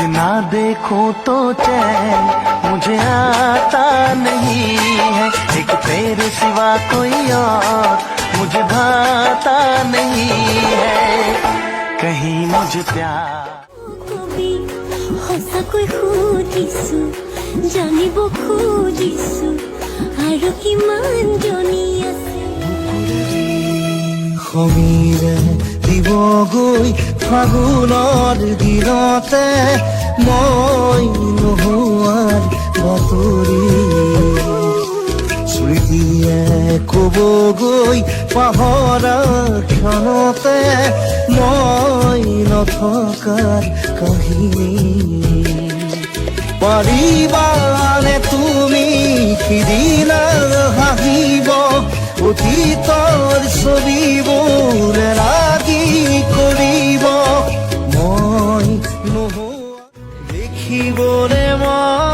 तुझे ना देखूं तो चैन मुझे आता नहीं है, एक तेरे सिवा कोई और मुझे भाता नहीं है, कहीं मुझे प्यार কবি সঁচাকৈ সুধিছো জানিব খুজিছো আৰু কিমান জনী আছে সমীৰে দিবগৈ ফাগুনৰ দিনতে মই নোহোৱাৰ বাতৰি স্মৃতিয়ে ক'বগৈ পাহৰা ক্ষণতে মই নথকাৰ কাহিনী পাৰিবানে তুমি সিদিনা হাঁহিব অতীতৰ ছবিবোৰ লাগি কৰিব মই নোহোৱা দেখিবলে মই